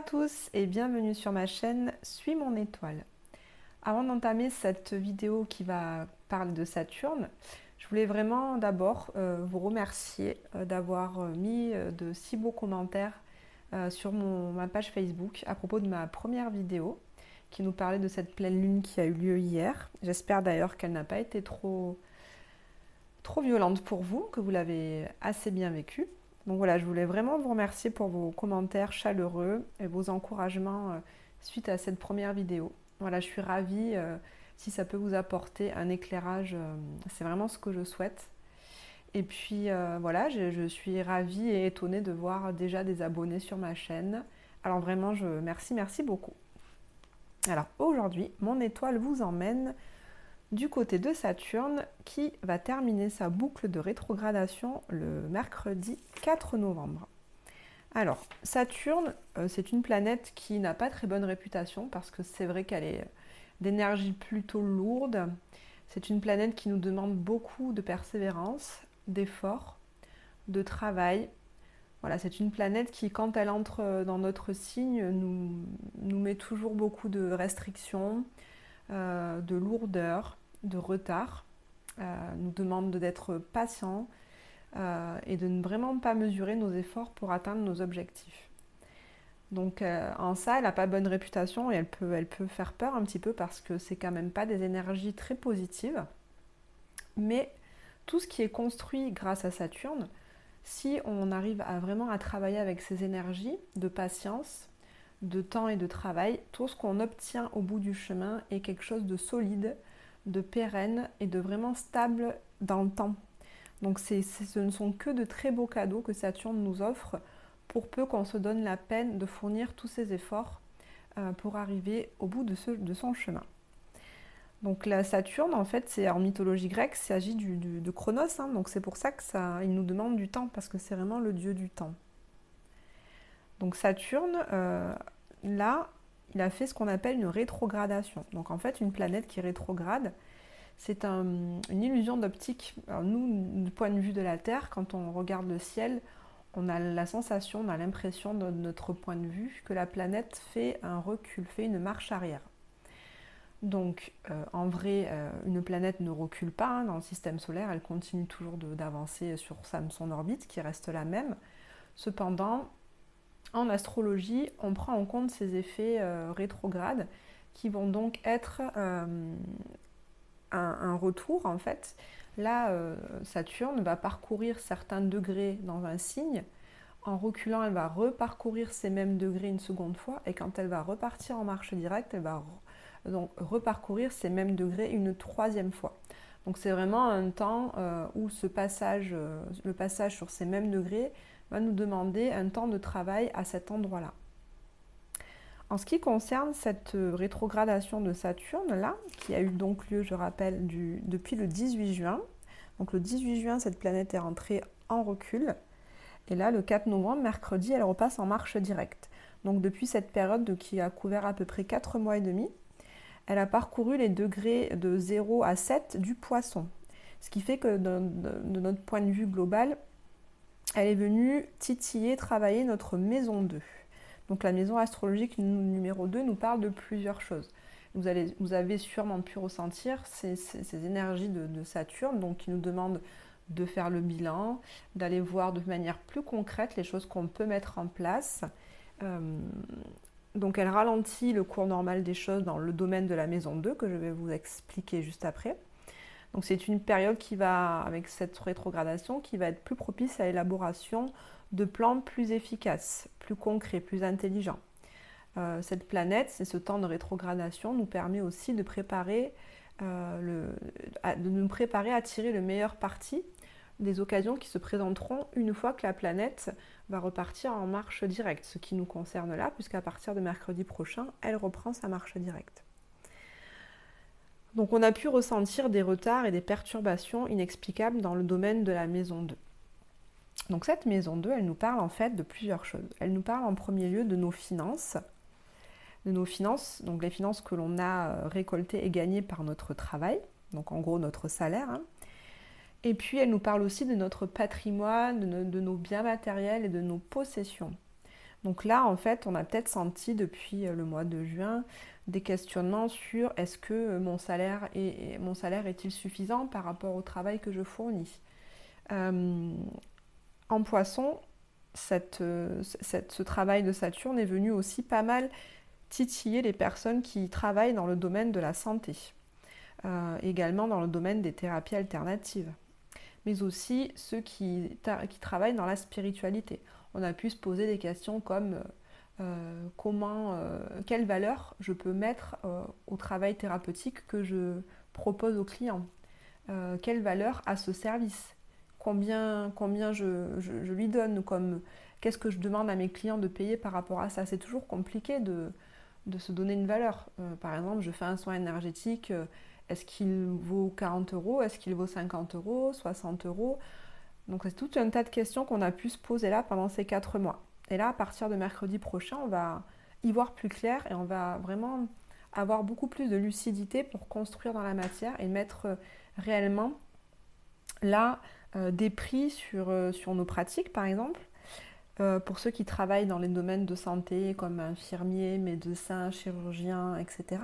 à tous et bienvenue sur ma chaîne Suis mon étoile. Avant d'entamer cette vidéo qui va parler de Saturne, je voulais vraiment d'abord vous remercier d'avoir mis de si beaux commentaires sur ma page Facebook à propos de ma première vidéo qui nous parlait de cette pleine lune qui a eu lieu hier. J'espère d'ailleurs qu'elle n'a pas été trop violente pour vous, que vous l'avez assez bien vécue. Donc voilà, je voulais vraiment vous remercier pour vos commentaires chaleureux et vos encouragements suite à cette première vidéo. Voilà, je suis ravie si ça peut vous apporter un éclairage, c'est vraiment ce que je souhaite. Et puis voilà, je suis ravie et étonnée de voir déjà des abonnés sur ma chaîne. Alors vraiment, merci beaucoup. Alors aujourd'hui, mon étoile vous emmène du côté de Saturne qui va terminer sa boucle de rétrogradation le mercredi 4 novembre. Alors, Saturne, c'est une planète qui n'a pas très bonne réputation parce que c'est vrai qu'elle est d'énergie plutôt lourde. C'est une planète qui nous demande beaucoup de persévérance, d'effort, de travail. Voilà, c'est une planète qui, quand elle entre dans notre signe, nous met toujours beaucoup de restrictions, de lourdeur, de retard, nous demande d'être patient et de ne vraiment pas mesurer nos efforts pour atteindre nos objectifs. Donc en ça, elle n'a pas bonne réputation et elle peut faire peur un petit peu parce que c'est quand même pas des énergies très positives. Mais tout ce qui est construit grâce à Saturne, si on arrive à vraiment à travailler avec ces énergies de patience, de temps et de travail, tout ce qu'on obtient au bout du chemin est quelque chose de solide, de pérenne et de vraiment stable dans le temps. Donc ce ne sont que de très beaux cadeaux que Saturne nous offre pour peu qu'on se donne la peine de fournir tous ces efforts pour arriver au bout de son chemin. Donc la Saturne, en fait, c'est en mythologie grecque, il s'agit de Chronos, hein, donc c'est pour ça il nous demande du temps, parce que c'est vraiment le dieu du temps. Donc Saturne, là, il a fait ce qu'on appelle une rétrogradation. Donc en fait, une planète qui rétrograde, c'est une illusion d'optique. Alors nous, du point de vue de la Terre, quand on regarde le ciel, on a la sensation, on a l'impression de notre point de vue que la planète fait un recul, fait une marche arrière. Donc en vrai, une planète ne recule pas hein, dans le système solaire, elle continue toujours d'avancer sur son orbite qui reste la même. Cependant, en astrologie, on prend en compte ces effets rétrogrades qui vont donc être un retour en fait. Là, Saturne va parcourir certains degrés dans un signe. En reculant, elle va reparcourir ces mêmes degrés une seconde fois. Et quand elle va repartir en marche directe, elle va donc reparcourir ces mêmes degrés une troisième fois. Donc c'est vraiment un temps où le passage sur ces mêmes degrés va nous demander un temps de travail à cet endroit-là. En ce qui concerne cette rétrogradation de Saturne, là, qui a eu donc lieu, je rappelle, depuis le 18 juin. Donc le 18 juin, cette planète est rentrée en recul. Et là, le 4 novembre, mercredi, elle repasse en marche directe. Donc depuis cette période qui a couvert à peu près 4 mois et demi, elle a parcouru les degrés de 0 à 7 du Poisson. Ce qui fait que de notre point de vue global, elle est venue titiller, travailler notre maison 2. Donc la maison astrologique numéro 2 nous parle de plusieurs choses. Vous avez sûrement pu ressentir ces énergies de Saturne, donc qui nous demandent de faire le bilan, d'aller voir de manière plus concrète les choses qu'on peut mettre en place. Donc elle ralentit le cours normal des choses dans le domaine de la maison 2 que je vais vous expliquer juste après. Donc c'est une période qui va, avec cette rétrogradation, qui va être plus propice à l'élaboration de plans plus efficaces, plus concrets, plus intelligents. Cette planète, c'est ce temps de rétrogradation, nous permet aussi de nous préparer à tirer le meilleur parti des occasions qui se présenteront une fois que la planète va repartir en marche directe, ce qui nous concerne là, puisqu'à partir de mercredi prochain, elle reprend sa marche directe. Donc on a pu ressentir des retards et des perturbations inexplicables dans le domaine de la maison 2. Donc cette maison 2, elle nous parle en fait de plusieurs choses. Elle nous parle en premier lieu de nos finances, donc les finances que l'on a récoltées et gagnées par notre travail, donc en gros notre salaire. Hein. Et puis elle nous parle aussi de notre patrimoine, de nos biens matériels et de nos possessions. Donc là, en fait, on a peut-être senti depuis le mois de juin des questionnements sur est-ce que mon salaire est-il suffisant par rapport au travail que je fournis. Euh, En Poisson, ce travail de Saturne est venu aussi pas mal titiller les personnes qui travaillent dans le domaine de la santé, également dans le domaine des thérapies alternatives, mais aussi ceux qui travaillent dans la spiritualité. On a pu se poser des questions comme quelle valeur je peux mettre au travail thérapeutique que je propose aux clients, quelle valeur à ce service, combien je lui donne, comme qu'est-ce que je demande à mes clients de payer par rapport à ça. C'est toujours compliqué de se donner une valeur. Par exemple, je fais un soin énergétique, est-ce qu'il vaut 40 euros, est-ce qu'il vaut 50 euros, 60 euros. Donc c'est tout un tas de questions qu'on a pu se poser là pendant ces 4 mois. Et là, à partir de mercredi prochain, on va y voir plus clair et on va vraiment avoir beaucoup plus de lucidité pour construire dans la matière et mettre réellement là des prix sur nos pratiques, par exemple. Pour ceux qui travaillent dans les domaines de santé comme infirmiers, médecins, chirurgiens, etc.,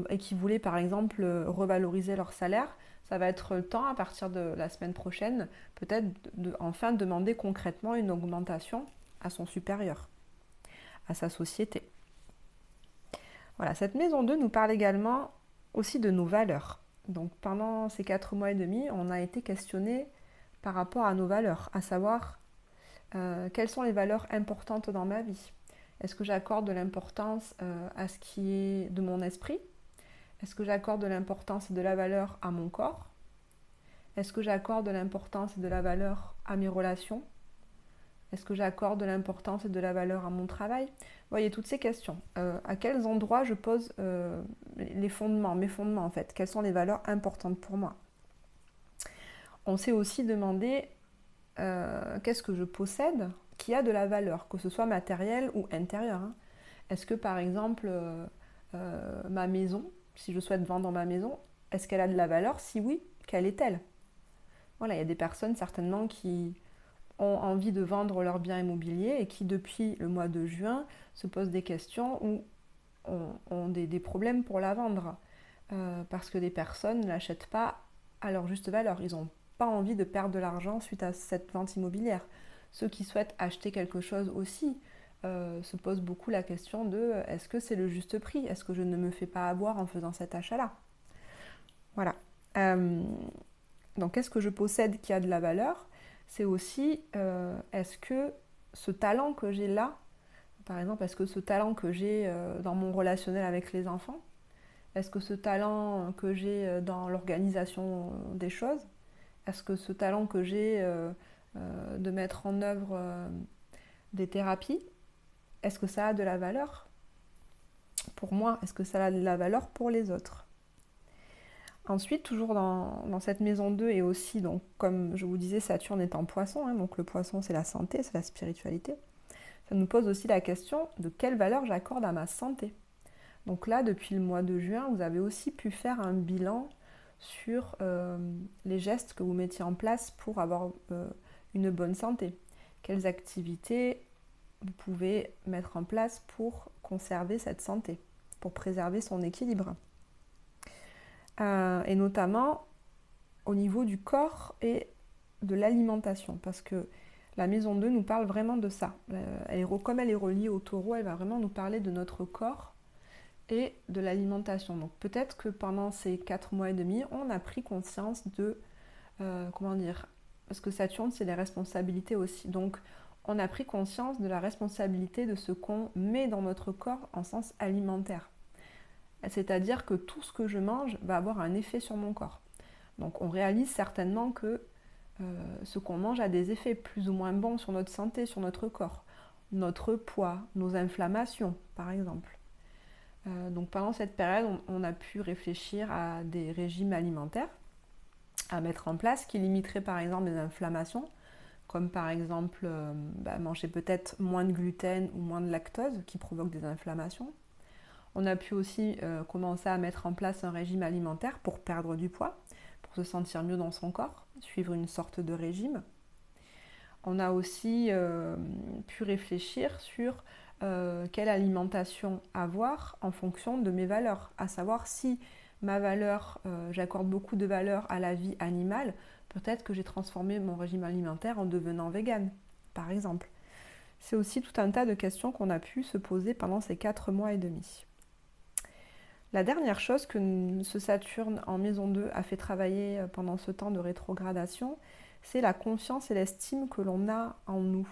et qui voulaient par exemple revaloriser leur salaire, ça va être le temps à partir de la semaine prochaine, peut-être enfin demander concrètement une augmentation à son supérieur, à sa société. Voilà, cette maison 2 nous parle également aussi de nos valeurs. Donc pendant ces 4 mois et demi, on a été questionné par rapport à nos valeurs, à savoir quelles sont les valeurs importantes dans ma vie. Est-ce que j'accorde de l'importance à ce qui est de mon esprit? Est-ce que j'accorde de l'importance et de la valeur à mon corps? Est-ce que j'accorde de l'importance et de la valeur à mes relations? Est-ce que j'accorde de l'importance et de la valeur à mon travail? Vous voyez, toutes ces questions. À quels endroits je pose mes fondements en fait? Quelles sont les valeurs importantes pour moi? On s'est aussi demandé qu'est-ce que je possède qui a de la valeur, que ce soit matérielle ou intérieure. Hein. Est-ce que par exemple ma maison, si je souhaite vendre ma maison, est-ce qu'elle a de la valeur? Si oui, quelle est-elle? Voilà, il y a des personnes certainement qui ont envie de vendre leurs biens immobiliers et qui depuis le mois de juin se posent des questions ou ont des problèmes pour la vendre parce que des personnes ne l'achètent pas à leur juste valeur. Ils n'ont pas envie de perdre de l'argent suite à cette vente immobilière. Ceux qui souhaitent acheter quelque chose aussi se posent beaucoup la question de est-ce que c'est le juste prix? Est-ce que je ne me fais pas avoir en faisant cet achat-là? Voilà. Donc, qu'est-ce que je possède qui a de la valeur? C'est aussi, est-ce que ce talent que j'ai là, par exemple, est-ce que ce talent que j'ai dans mon relationnel avec les enfants, est-ce que ce talent que j'ai dans l'organisation des choses, est-ce que ce talent que j'ai de mettre en œuvre des thérapies, est-ce que ça a de la valeur pour moi? Est-ce que ça a de la valeur pour les autres? Ensuite, toujours dans cette maison 2 et aussi, donc, comme je vous disais, Saturne est en poisson, hein, donc le poisson c'est la santé, c'est la spiritualité. Ça nous pose aussi la question de quelle valeur j'accorde à ma santé. Donc là, depuis le mois de juin, vous avez aussi pu faire un bilan sur les gestes que vous mettiez en place pour avoir une bonne santé. Quelles activités vous pouvez mettre en place pour conserver cette santé, pour préserver son équilibre. Et notamment au niveau du corps et de l'alimentation, parce que la maison 2 nous parle vraiment de ça. Comme elle est reliée au taureau, elle va vraiment nous parler de notre corps et de l'alimentation. Donc peut-être que pendant ces 4 mois et demi, on a pris conscience de, comment dire, parce que Saturne, c'est les responsabilités aussi. Donc on a pris conscience de la responsabilité de ce qu'on met dans notre corps en sens alimentaire. C'est-à-dire que tout ce que je mange va avoir un effet sur mon corps. Donc on réalise certainement que ce qu'on mange a des effets plus ou moins bons sur notre santé, sur notre corps. Notre poids, nos inflammations, par exemple. Donc pendant cette période, on a pu réfléchir à des régimes alimentaires à mettre en place qui limiteraient par exemple les inflammations, comme par exemple manger peut-être moins de gluten ou moins de lactose qui provoquent des inflammations. On a pu aussi commencer à mettre en place un régime alimentaire pour perdre du poids, pour se sentir mieux dans son corps, suivre une sorte de régime. On a aussi pu réfléchir sur quelle alimentation avoir en fonction de mes valeurs, à savoir si ma valeur, j'accorde beaucoup de valeur à la vie animale, peut-être que j'ai transformé mon régime alimentaire en devenant végane, par exemple. C'est aussi tout un tas de questions qu'on a pu se poser pendant ces 4 mois et demi. La dernière chose que ce Saturne en maison 2 a fait travailler pendant ce temps de rétrogradation, c'est la confiance et l'estime que l'on a en nous.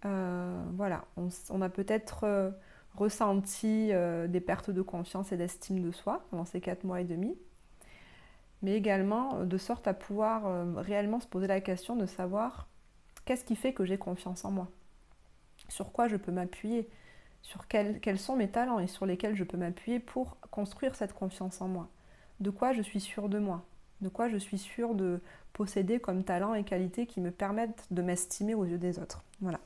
Voilà, on a peut-être ressenti des pertes de confiance et d'estime de soi pendant ces 4 mois et demi, mais également de sorte à pouvoir réellement se poser la question de savoir qu'est-ce qui fait que j'ai confiance en moi, sur quoi je peux m'appuyer, sur quels sont mes talents et sur lesquels je peux m'appuyer pour construire cette confiance en moi. De quoi je suis sûre de moi, de quoi je suis sûre de posséder comme talent et qualité qui me permettent de m'estimer aux yeux des autres. Voilà.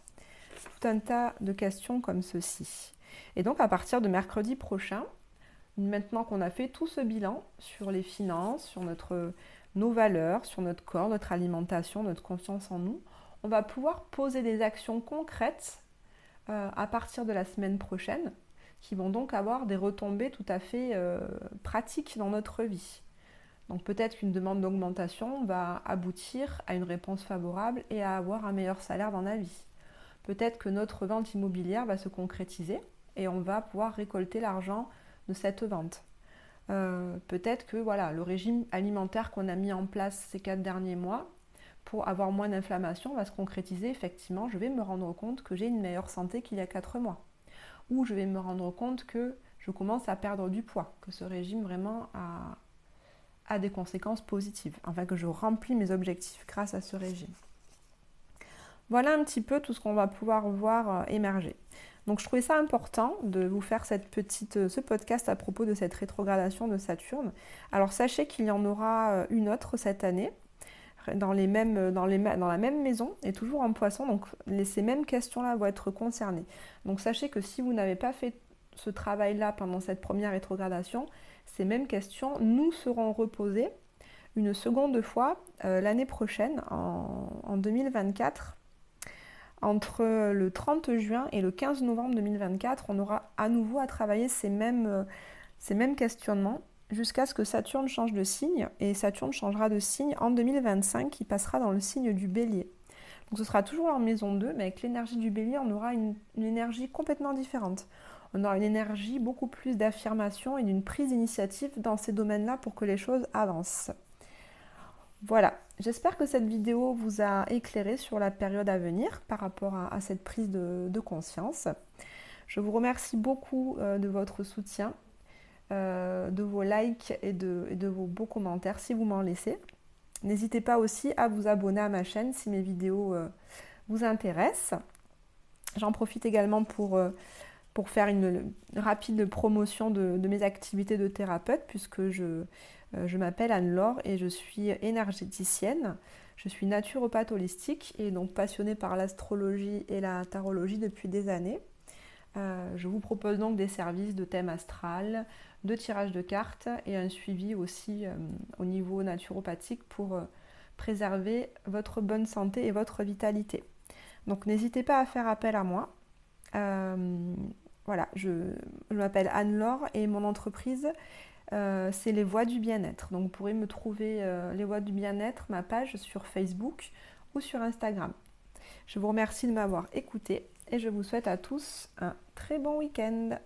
Tout un tas de questions comme ceci. Et donc à partir de mercredi prochain, maintenant qu'on a fait tout ce bilan sur les finances, sur nos valeurs, sur notre corps, notre alimentation, notre confiance en nous, on va pouvoir poser des actions concrètes à partir de la semaine prochaine, qui vont donc avoir des retombées tout à fait pratiques dans notre vie. Donc peut-être qu'une demande d'augmentation va aboutir à une réponse favorable et à avoir un meilleur salaire dans la vie. Peut-être que notre vente immobilière va se concrétiser et on va pouvoir récolter l'argent de cette vente. Peut-être que voilà, le régime alimentaire qu'on a mis en place ces 4 derniers mois pour avoir moins d'inflammation va se concrétiser. Effectivement, je vais me rendre compte que j'ai une meilleure santé qu'il y a 4 mois. Ou je vais me rendre compte que je commence à perdre du poids, que ce régime vraiment a des conséquences positives, enfin que je remplis mes objectifs grâce à ce régime. Voilà un petit peu tout ce qu'on va pouvoir voir émerger. Donc je trouvais ça important de vous faire ce podcast à propos de cette rétrogradation de Saturne. Alors sachez qu'il y en aura une autre cette année, dans la même maison et toujours en Poisson, donc ces mêmes questions-là vont être concernées. Donc sachez que si vous n'avez pas fait ce travail-là pendant cette première rétrogradation, ces mêmes questions nous seront reposées une seconde fois l'année prochaine, en 2024. Entre le 30 juin et le 15 novembre 2024, on aura à nouveau à travailler ces mêmes questionnements jusqu'à ce que Saturne change de signe, et Saturne changera de signe en 2025, il passera dans le signe du Bélier. Donc ce sera toujours en maison 2, mais avec l'énergie du Bélier, on aura une énergie complètement différente. On aura une énergie beaucoup plus d'affirmation et d'une prise d'initiative dans ces domaines-là pour que les choses avancent. Voilà, j'espère que cette vidéo vous a éclairé sur la période à venir par rapport à cette prise de conscience. Je vous remercie beaucoup de votre soutien, de vos likes et de vos beaux commentaires si vous m'en laissez. N'hésitez pas aussi à vous abonner à ma chaîne si mes vidéos vous intéressent. J'en profite également pour faire une rapide promotion de mes activités de thérapeute, puisque je m'appelle Anne-Laure et je suis énergéticienne. Je suis naturopathe holistique et donc passionnée par l'astrologie et la tarologie depuis des années. Je vous propose donc des services de thème astral, de tirage de cartes et un suivi aussi au niveau naturopathique pour préserver votre bonne santé et votre vitalité. Donc n'hésitez pas à faire appel à moi. Voilà, je m'appelle Anne-Laure et mon entreprise c'est les Voix du Bien-être. Donc vous pourrez me trouver les Voix du Bien-être, ma page sur Facebook ou sur Instagram. Je vous remercie de m'avoir écouté et je vous souhaite à tous un très bon week-end.